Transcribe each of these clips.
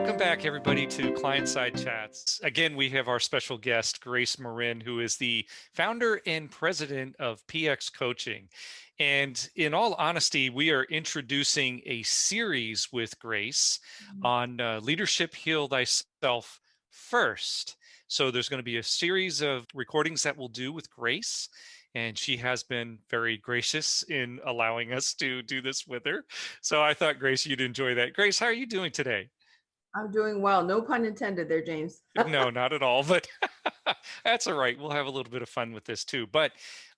Welcome back, everybody, to Client Side Chats. Again, we have our special guest, Grace Marin, who is the founder and president of PX Coaching. And in all honesty, we are introducing a series with Grace on Leadership Heal Thyself First. So there's going to be a series of recordings that we'll do with Grace. And she has been very gracious in allowing us to do this with her. So I thought, Grace, you'd enjoy that. Grace, how are you doing today? I'm doing well. No pun intended there, James. No, not at all, but that's all right. We'll have a little bit of fun with this too. But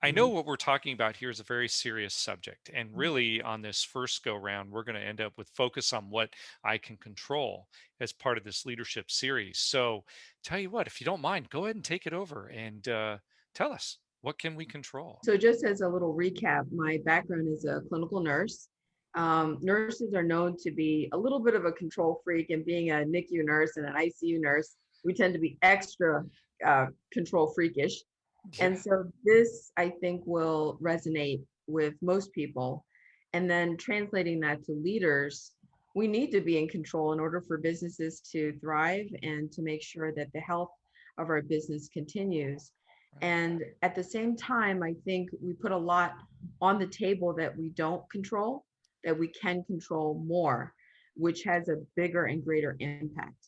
I know what we're talking about here is a very serious subject. And really, on this first go round, we're going to end up with focus on what I can control as part of this leadership series. So, tell you what, if you don't mind, go ahead and take it over and tell us, what can we control? So just as a little recap, my background is a clinical nurse. Nurses are known to be a little bit of a control freak, and being a NICU nurse and an ICU nurse, we tend to be extra control freakish. And Yeah. so this, I think, will resonate with most people. And then translating that to leaders, we need to be in control in order for businesses to thrive and to make sure that the health of our business continues. Right. And at the same time, I think we put a lot on the table that we don't control, that we can control more, which has a bigger and greater impact.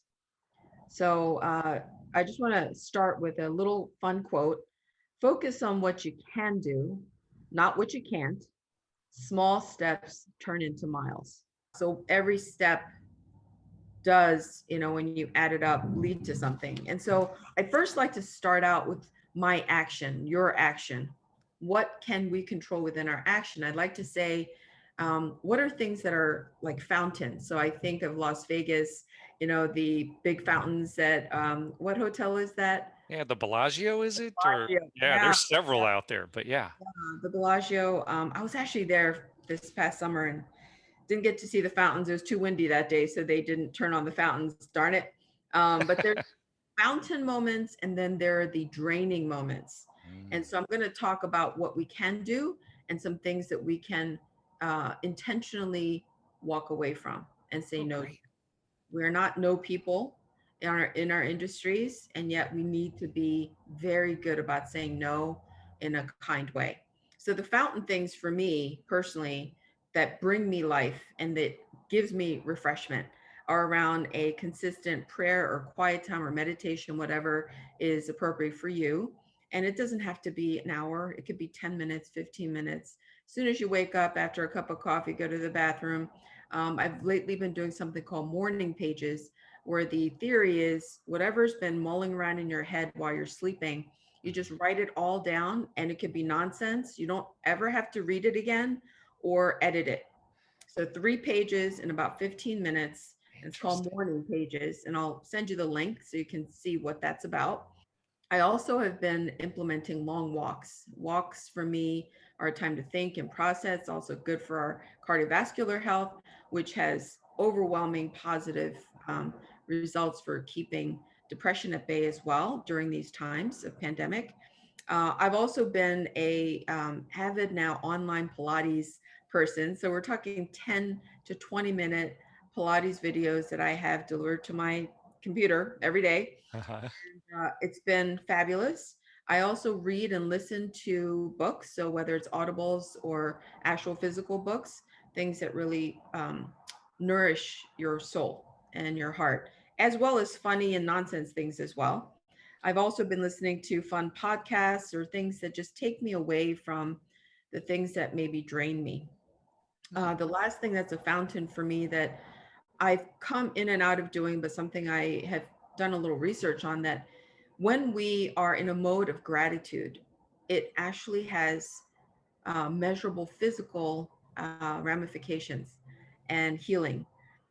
So I just want to start with a little fun quote. Focus on what you can do, not what you can't. Small steps turn into miles. So every step does, when you add it up, lead to something. And so I first like to start out with my action, your action. What can we control within our action? I'd like to say, what are things that are like fountains? So I think of Las Vegas, the big fountains that, what hotel is that? Yeah, the Bellagio, is it? Or Bellagio. yeah, Yeah, there's several out there, but yeah. the Bellagio. I was actually there this past summer and didn't get to see the fountains. It was too windy that day, so they didn't turn on the fountains. Darn it. But there's fountain moments, and then there are the draining moments. And so I'm going to talk about what we can do and some things that we can intentionally walk away from and say Oh, no. great. We're not no people in our industries, and yet we need to be very good about saying no in a kind way. So the fountain things for me personally that bring me life and that gives me refreshment are around a consistent prayer or quiet time or meditation, whatever is appropriate for you. And it doesn't have to be an hour. It could be 10 minutes, 15 minutes. As soon as you wake up after a cup of coffee, go to the bathroom. I've lately been doing something called morning pages, where the theory is whatever's been mulling around in your head while you're sleeping, you just write it all down, and it could be nonsense. You don't ever have to read it again or edit it. So 3 pages in about 15 minutes. And it's called Interesting. morning pages. And I'll send you the link so you can see what that's about. I also have been implementing long walks. Walks for me are a time to think and process, also good for our cardiovascular health, which has overwhelming positive results for keeping depression at bay as well during these times of pandemic. I've also been a avid now online Pilates person. So we're talking 10 to 20 minute Pilates videos that I have delivered to my computer every day. Uh-huh. It's been fabulous. I also read and listen to books. So whether it's audibles or actual physical books, things that really nourish your soul and your heart, as well as funny and nonsense things as well. I've also been listening to fun podcasts or things that just take me away from the things that maybe drain me. The last thing that's a fountain for me that I've come in and out of doing, but something I have done a little research on, that when we are in a mode of gratitude, it actually has measurable physical ramifications and healing.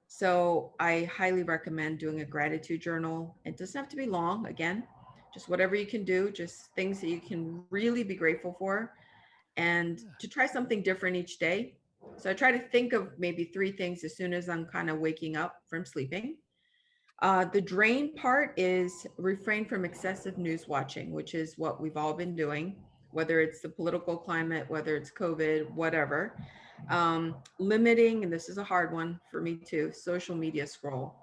So I highly recommend doing a gratitude journal. It doesn't have to be long, again, just whatever you can do, just things that you can really be grateful for, and to try something different each day. So I try to think of maybe 3 things as soon as I'm kind of waking up from sleeping. The drain part is refrain from excessive news watching, which is what we've all been doing, whether it's the political climate, whether it's COVID, whatever. Limiting, and this is a hard one for me too, social media scroll.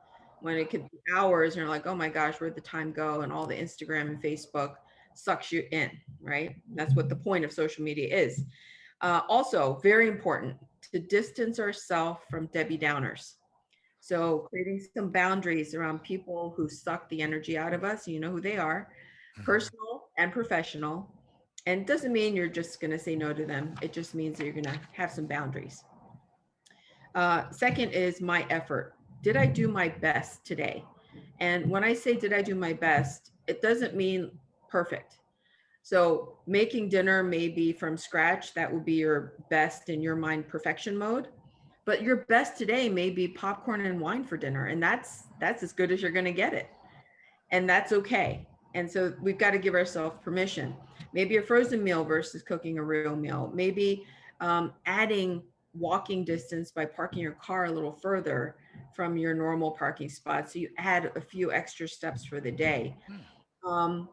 when it could be hours, and you're like, oh my gosh, where'd the time go? And all the Instagram and Facebook sucks you in, right? That's what the point of social media is. Also, very important to distance ourselves from Debbie Downers. So creating some boundaries around people who suck the energy out of us, you know who they are, Mhm. personal and professional. And it doesn't mean you're just going to say no to them. It just means that you're going to have some boundaries. Second is my effort. Did I do my best today? And when I say did I do my best, it doesn't mean perfect. So making dinner maybe from scratch, that would be your best in your mind perfection mode. But your best today may be popcorn and wine for dinner, and that's as good as you're going to get it, and that's okay. And so we've got to give ourselves permission. Maybe a frozen meal versus cooking a real meal. Maybe adding walking distance by parking your car a little further from your normal parking spot, so you add a few extra steps for the day. Hmm. Um,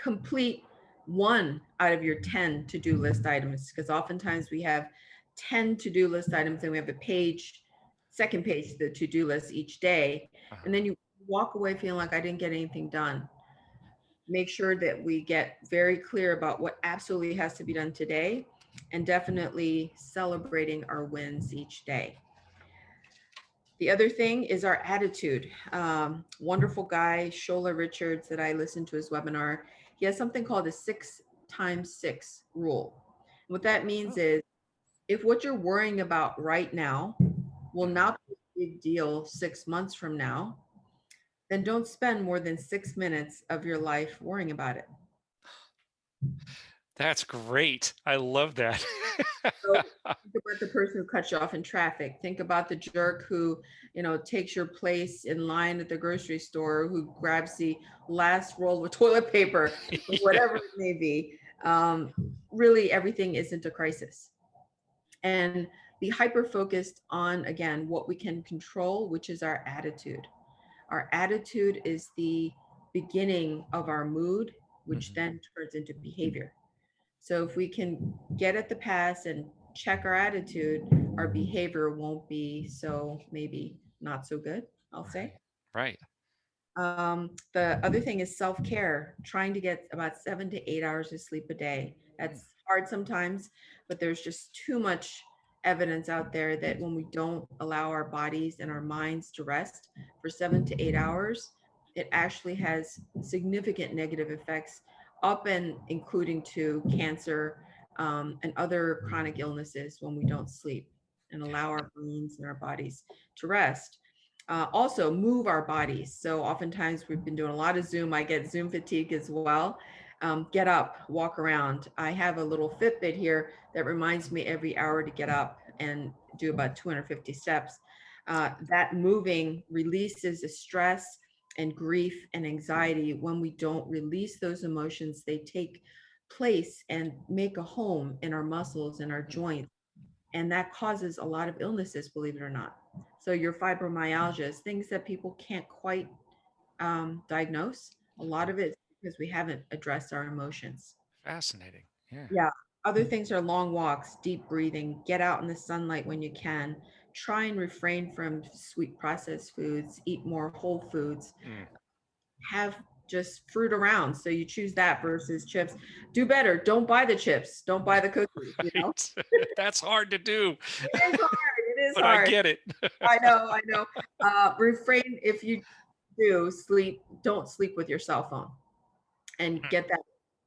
Complete one out of your 10 to-do list items, because oftentimes we have 10 to-do list items and we have a page, second page to the to-do list each day, and Uh-huh. then you walk away feeling like I didn't get anything done. Make sure that we get very clear about what absolutely has to be done today, and definitely celebrating our wins each day. The other thing is our attitude. Wonderful guy, Shola Richards, that I listened to his webinar. He has something called the 6 times 6 rule. What that means Oh. is if what you're worrying about right now will Mhm. not be a big deal 6 months from now, then don't spend more than 6 minutes of your life worrying about it. That's great. I love that. So think about the person who cuts you off in traffic. Think about the jerk who, takes your place in line at the grocery store, who grabs the last roll of toilet paper, Yeah. whatever it may be. Really, everything isn't a crisis. And be hyper focused on, again, what we can control, which is our attitude. Our attitude is the beginning of our mood, which Mhm. then turns into behavior. So if we can get at the past and check our attitude, our behavior won't be so maybe not so good, I'll say. Right. Right. The other thing is self-care, trying to get about 7 to 8 hours of sleep a day. Mm. That's hard sometimes, but there's just too much evidence out there that when we don't allow our bodies and our minds to rest for 7 to 8 hours, it actually has significant negative effects, up and including to cancer, and other chronic illnesses when we don't sleep and allow our brains and our bodies to rest. Also move our bodies. So oftentimes we've been doing a lot of Zoom. I get Zoom fatigue as well. Get up, walk around. I have a little Fitbit here that reminds me every hour to get up and do about 250 steps. That moving releases the stress and grief and anxiety. When we don't release those emotions, they take place and make a home in our muscles and our Mm. joints, and that causes a lot of illnesses, believe it or not. So your fibromyalgia, things that people can't quite diagnose, a lot of it is because we haven't addressed our emotions. Fascinating. Yeah. Yeah. Other things are long walks, deep breathing, get out in the sunlight when you can. Try and refrain from sweet processed foods, eat more whole foods, Mm. have just fruit around. So you choose that versus chips. Do better. Don't buy the chips. Don't buy the cookies. Right. That's hard to do, It is hard. It is but I hard. get it. I know, I know. Refrain, if you do sleep, don't sleep with your cell phone, and get that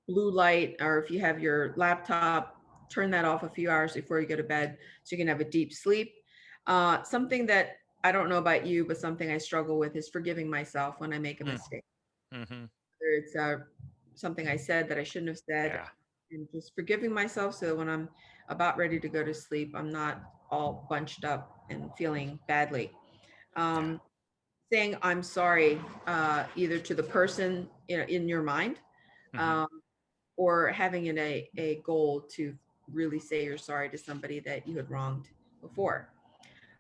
blue light, or if you have your laptop, turn that off a few hours before you go to bed so you can have a deep sleep. Something that I don't know about you, but something I struggle with is forgiving myself when I make a Mm. mistake. Mhm. Whether it's something I said that I shouldn't have said, Yeah. and just forgiving myself so that when I'm about ready to go to sleep, I'm not all bunched up and feeling badly. Yeah. Um, Saying I'm sorry, either to the person in your mind, Mhm. um, or having a goal to really say you're sorry to somebody that you had wronged before.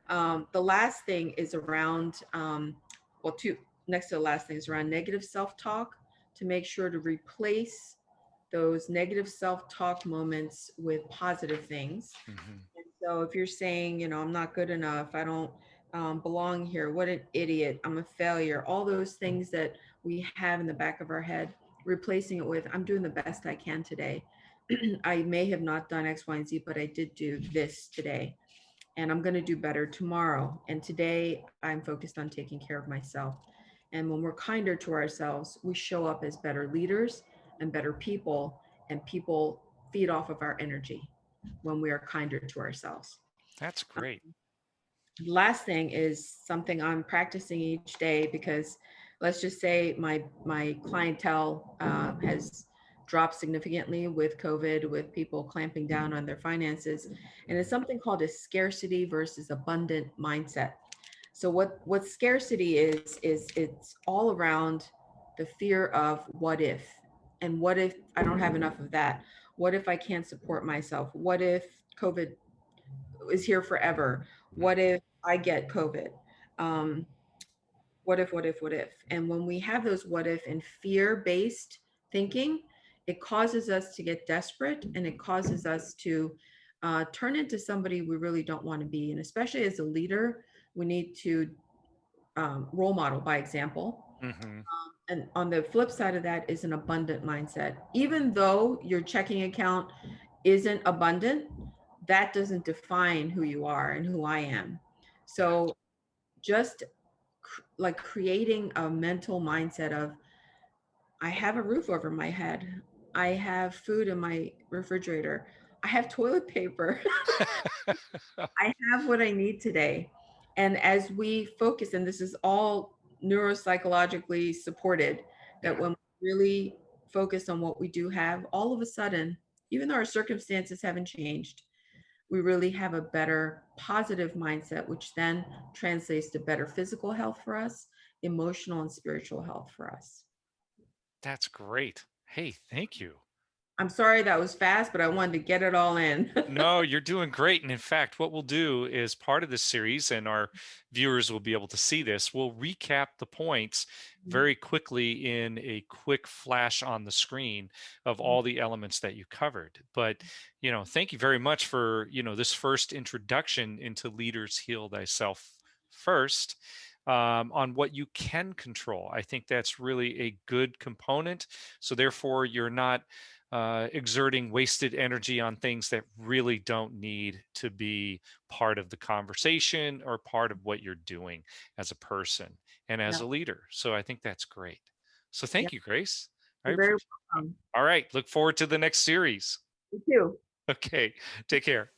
The last thing is around, well, two next to the last thing is around negative self-talk, to make sure to replace those negative self-talk moments with positive things. Mhm. So if you're saying, I'm not good enough, I don't, belong here, what an idiot, I'm a failure, all those things that we have in the back of our head, replacing it with, I'm doing the best I can today. I may have not done X, Y, and Z, but I did do this today. And I'm going to do better tomorrow. And today I'm focused on taking care of myself. And when we're kinder to ourselves, we show up as better leaders and better people, and people feed off of our energy when we are kinder to ourselves. That's great. Last thing is something I'm practicing each day, because let's just say my clientele has dropped significantly with COVID, with people clamping down on their finances, and it's something called a scarcity versus abundant mindset. So what scarcity is it's all around the fear of what if, and what if I don't have enough of that? What if I can't support myself? What if COVID is here forever? What if I get COVID? Um, what if? And when we have those what if and fear based thinking, it causes us to get desperate, and it causes us to turn into somebody we really don't want to be. And especially as a leader, we need to role model by example. Hmm. And on the flip side of that is an abundant mindset. Even though your checking account isn't abundant, that doesn't define who you are and who I am. So just like creating a mental mindset of, I have a roof over my head, I have food in my refrigerator, I have toilet paper, I have what I need today. And as we focus, and this is all neuropsychologically supported, that Yeah. when we really focus on what we do have, all of a sudden, even though our circumstances haven't changed, we really have a better positive mindset, which then translates to better physical health for us, emotional and spiritual health for us. That's great. Hey, thank you. I'm sorry that was fast, but I wanted to get it all in. No, you're doing great. And in fact, what we'll do is part of this series, and our viewers will be able to see this, we'll recap the points very quickly in a quick flash on the screen of all the elements that you covered. But, thank you very much for, this first introduction into Leaders Heal Thyself First. On what you can control. I think that's really a good component. So, therefore, you're not exerting wasted energy on things that really don't need to be part of the conversation or part of what you're doing as a person and as Yeah, a leader. So I think that's great. So yeah, thank you, Grace. I you're very appreciate. welcome. All right, look forward to the next series. You too. Okay, take care.